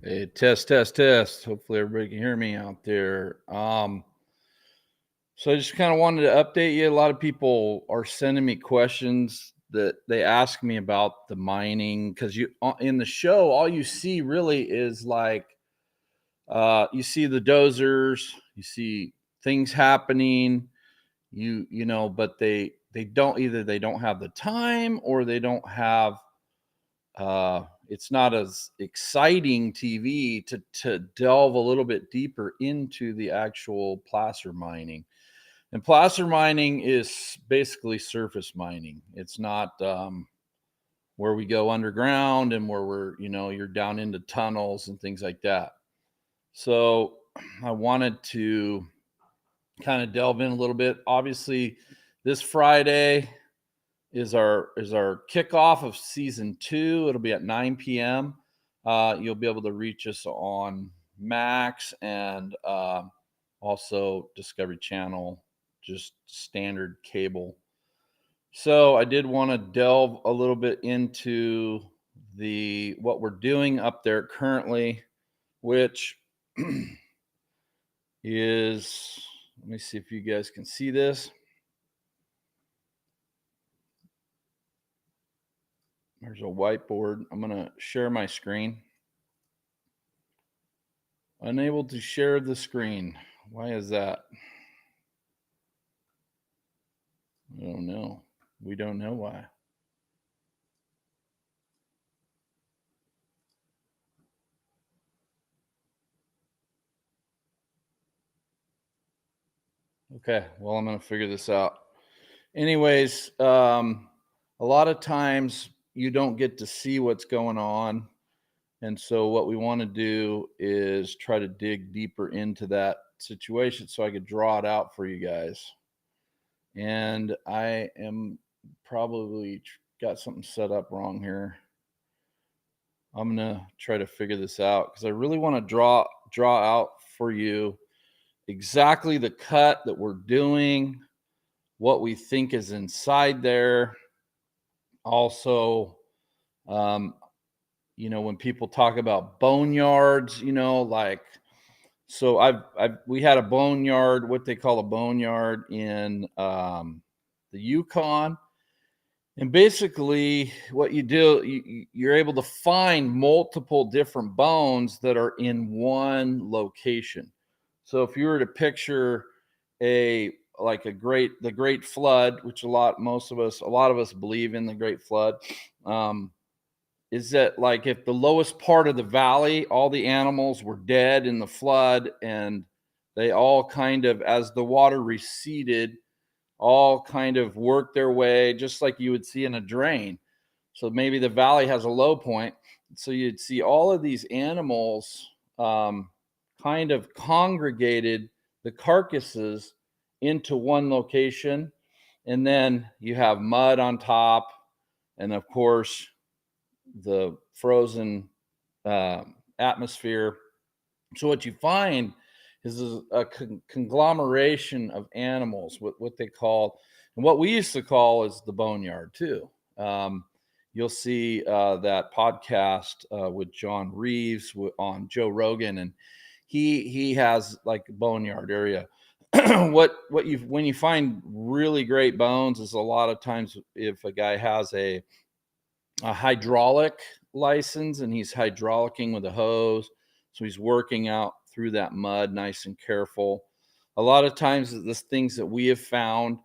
Hey, test, test, test. Hopefully everybody can hear me out there. So I just kind of wanted to update you. A lot of people are sending me questions that they ask me about the mining because you in the show, all you see really is like you see the dozers, you see things happening, but they don't either they don't have the time or they don't have it's not as exciting TV to delve a little bit deeper into the actual placer mining. And placer mining is basically surface mining. It's not where we go underground and where you're down into tunnels and things like that. So I wanted to kind of delve in a little bit. Obviously, this Friday is our kickoff of season 2. It'll be at 9 p.m. You'll be able to reach us on Max and also Discovery Channel, just standard cable. So I did want to delve a little bit into what we're doing up there currently, which is, let me see if you guys can see this. There's a whiteboard. I'm going to share my screen. Unable to share the screen. Why is that? I don't know. We don't know why. Okay, well, I'm going to figure this out. Anyways, a lot of times you don't get to see what's going on. And so what we want to do is try to dig deeper into that situation so I could draw it out for you guys. And I am probably got something set up wrong here. I'm going to try to figure this out because I really want to draw out for you exactly the cut that we're doing, what we think is inside there. Also, when people talk about boneyards, we had a boneyard, what they call a boneyard in the Yukon. And basically what you do, you're able to find multiple different bones that are in one location. So if you were to picture the great flood, which a lot of us believe in the great flood, is that like if the lowest part of the valley, all the animals were dead in the flood, and they all kind of, as the water receded, all kind of work their way just like you would see in a drain. So maybe the valley has a low point. So you'd see all of these animals kind of congregated, the carcasses, into one location. And then you have mud on top. And of course, the frozen atmosphere. So what you find is a conglomeration of animals, what they call, and what we used to call is the boneyard too. You'll see that podcast with John Reeves on Joe Rogan, and he has like a boneyard area. When you find really great bones is a lot of times if a guy has a hydraulic license and he's hydraulicking with a hose, so he's working out through that mud nice and careful. A lot of times the things that we have found,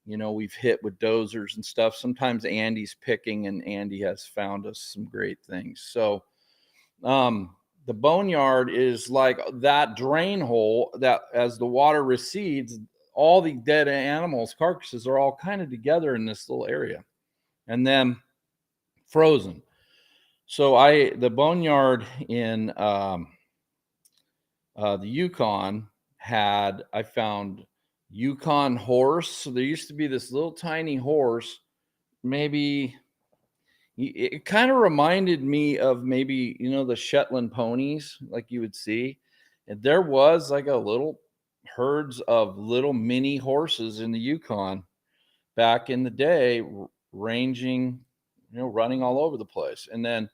we've hit with dozers and stuff. Sometimes Andy's picking and Andy has found us some great things. So the boneyard is like that drain hole that as the water recedes, all the dead animals carcasses are all kind of together in this little area and then frozen. So the boneyard in the Yukon I found Yukon horse. So there used to be this little tiny horse. Maybe it kind of reminded me of maybe, the Shetland ponies like you would see. And there was like a little herds of little mini horses in the Yukon back in the day, ranging, running all over the place. And then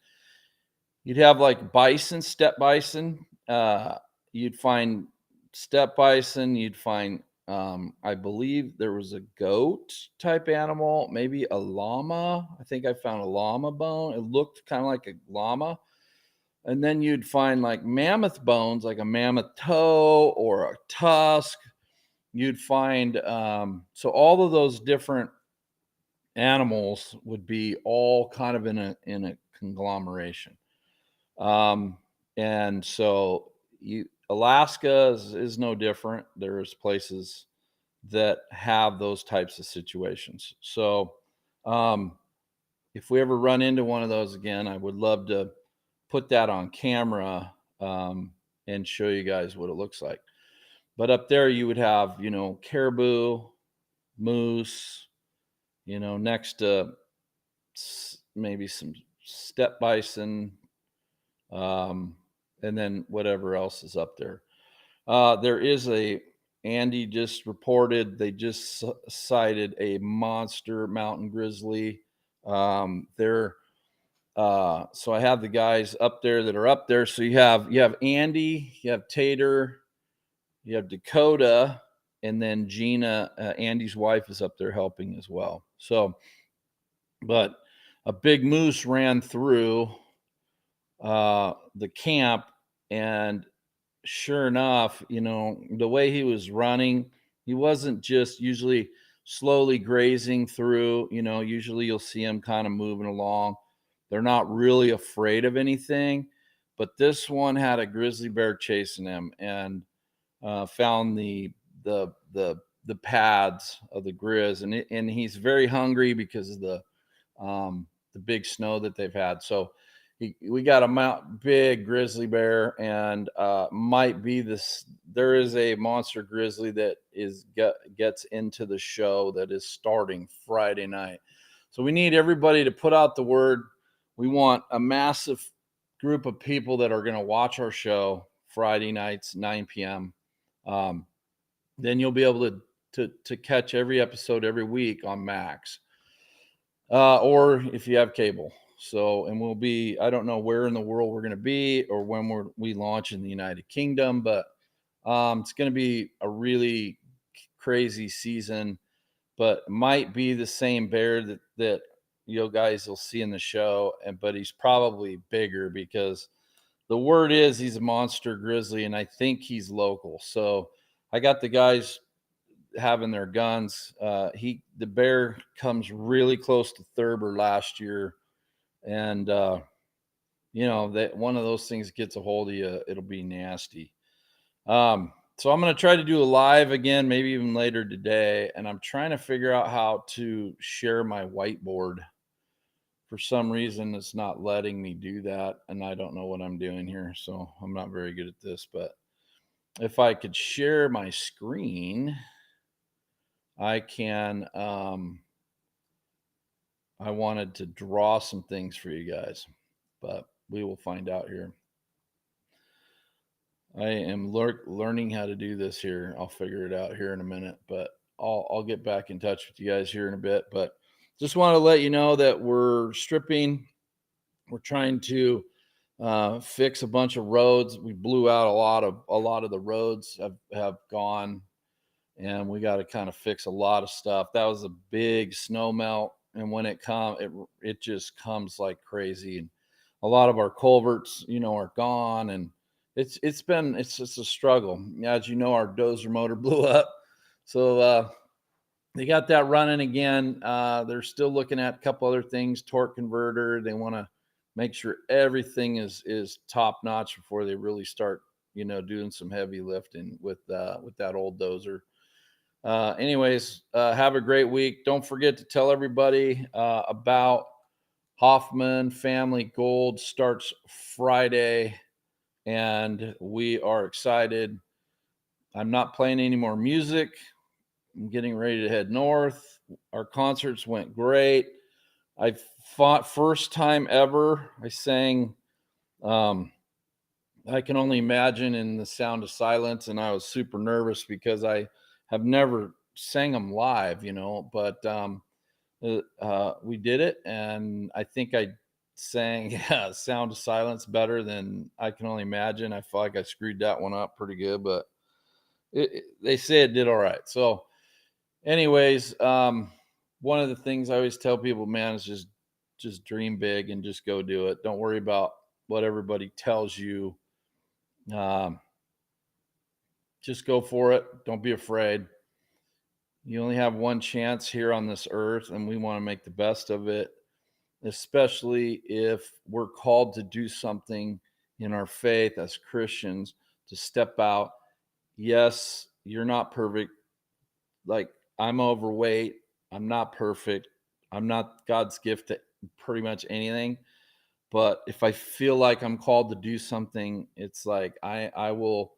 You'd have like bison, steppe bison. You'd find steppe bison. You'd find, I believe there was a goat type animal, maybe a llama. I think I found a llama bone. It looked kind of like a llama. And then you'd find like mammoth bones, like a mammoth toe or a tusk. You'd find, so all of those different animals would be all kind of in a conglomeration. Um, and so Alaska is no different. There's places that have those types of situations. So um, if we ever run into one of those again, I would love to put that on camera, and show you guys what it looks like. But up there, you would have, caribou, moose, next to maybe some steppe bison, um, and then whatever else is up there. There is Andy just reported they just sighted a monster mountain grizzly. They're so I have the guys up there that are up there. So you have Andy, you have Tater, you have Dakota, and then Gina, Andy's wife, is up there helping as well. So, but a big moose ran through the camp, and sure enough, the way he was running, he wasn't just usually slowly grazing through. Usually you'll see him kind of moving along. They're not really afraid of anything, but this one had a grizzly bear chasing him, and found the pads of the grizz, and he's very hungry because of the big snow that they've had. So we got a big grizzly bear, and might be this. There is a monster grizzly that gets into the show that is starting Friday night. So we need everybody to put out the word. We want a massive group of people that are going to watch our show Friday nights, 9 p.m. Then you'll be able to catch every episode every week on Max, or if you have cable. So, and we'll be, I don't know where in the world we're going to be or when we launch in the United Kingdom, but it's going to be a really crazy season. But might be the same bear that you guys will see in the show, but he's probably bigger because the word is he's a monster grizzly, and I think he's local. So I got the guys having their guns. The bear comes really close to Thurber last year, and that one of those things gets a hold of you, it'll be nasty. So I'm going to try to do a live again, maybe even later today, and I'm trying to figure out how to share my whiteboard. For some reason, it's not letting me do that, and I don't know what I'm doing here, so I'm not very good at this. But if I could share my screen, I can. I wanted to draw some things for you guys, but we will find out here. I am learning how to do this here. I'll figure it out here in a minute, but I'll get back in touch with you guys here in a bit. But just want to let you know that we're stripping. We're trying to fix a bunch of roads. We blew out a lot of the roads have gone, and we got to kind of fix a lot of stuff. That was a big snow melt, and when it just comes like crazy, and a lot of our culverts, are gone, and it's just a struggle. As you know, our dozer motor blew up, so they got that running again. They're still looking at a couple other things, torque converter. They want to make sure everything is top notch before they really start, doing some heavy lifting with that old dozer. Anyways, have a great week. Don't forget to tell everybody about Hoffman Family Gold. Starts Friday, and we are excited. I'm not playing any more music. I'm getting ready to head north. Our concerts went great. I fought first time ever. I sang I Can Only Imagine in The Sound of Silence, and I was super nervous because I have never sang them live, but we did it, and I think I saying, yeah, sound of silence better than I can only imagine. I feel like I screwed that one up pretty good, but they say it did all right. So, anyways, one of the things I always tell people, man, is just dream big and just go do it. Don't worry about what everybody tells you. Um, just go for it. Don't be afraid. You only have one chance here on this earth, and we want to make the best of it, especially if we're called to do something in our faith as Christians, to step out. Yes, you're not perfect. Like, I'm overweight. I'm not perfect. I'm not God's gift to pretty much anything. But if I feel like I'm called to do something, it's like I will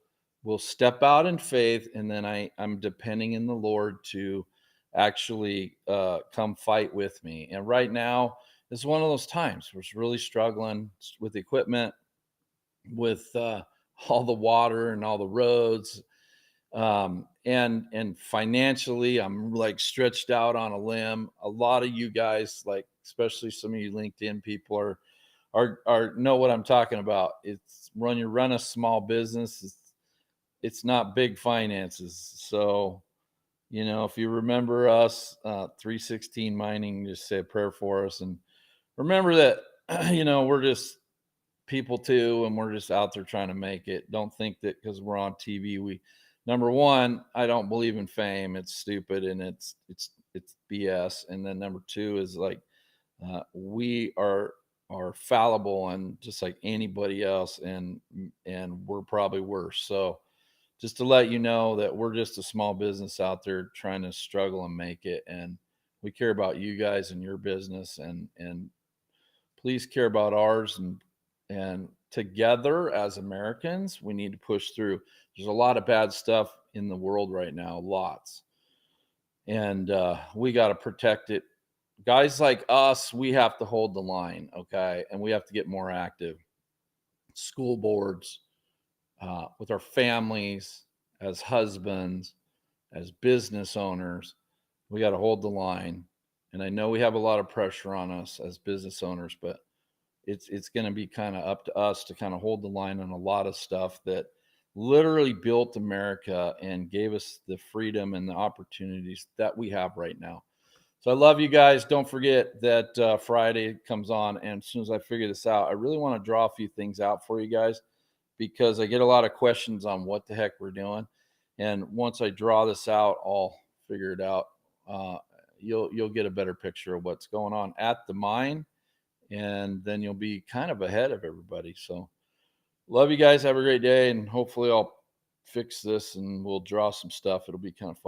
step out in faith, and then I'm depending in the Lord to actually come fight with me. And right now is one of those times we're really struggling with equipment, with all the water and all the roads, and financially I'm like stretched out on a limb. A lot of you guys, like especially some of you LinkedIn people, are know what I'm talking about. It's when you run a small business, it's not big finances. So, if you remember us, 316 Mining, just say a prayer for us, and remember that we're just people too, and we're just out there trying to make it. Don't think that because we're on TV, we number one, I don't believe in fame. It's stupid, and it's BS. And then number two is like, we are fallible and just like anybody else, and we're probably worse. So just to let you know that we're just a small business out there trying to struggle and make it, and we care about you guys and your business, and please care about ours, and together as Americans we need to push through. There's a lot of bad stuff in the world right now, lots, and we got to protect it. Guys like us, we have to hold the line, okay? And we have to get more active. School boards, with our families, as husbands, as business owners, we got to hold the line. And I know we have a lot of pressure on us as business owners, but it's going to be kind of up to us to kind of hold the line on a lot of stuff that literally built America and gave us the freedom and the opportunities that we have right now. So I love you guys. Don't forget that Friday comes on, and as soon as I figure this out, I really want to draw a few things out for you guys, because I get a lot of questions on what the heck we're doing. And once I draw this out, I'll figure it out. Uh, you'll get a better picture of what's going on at the mine, and then you'll be kind of ahead of everybody. So love you guys. Have a great day, and hopefully I'll fix this and we'll draw some stuff. It'll be kind of fun.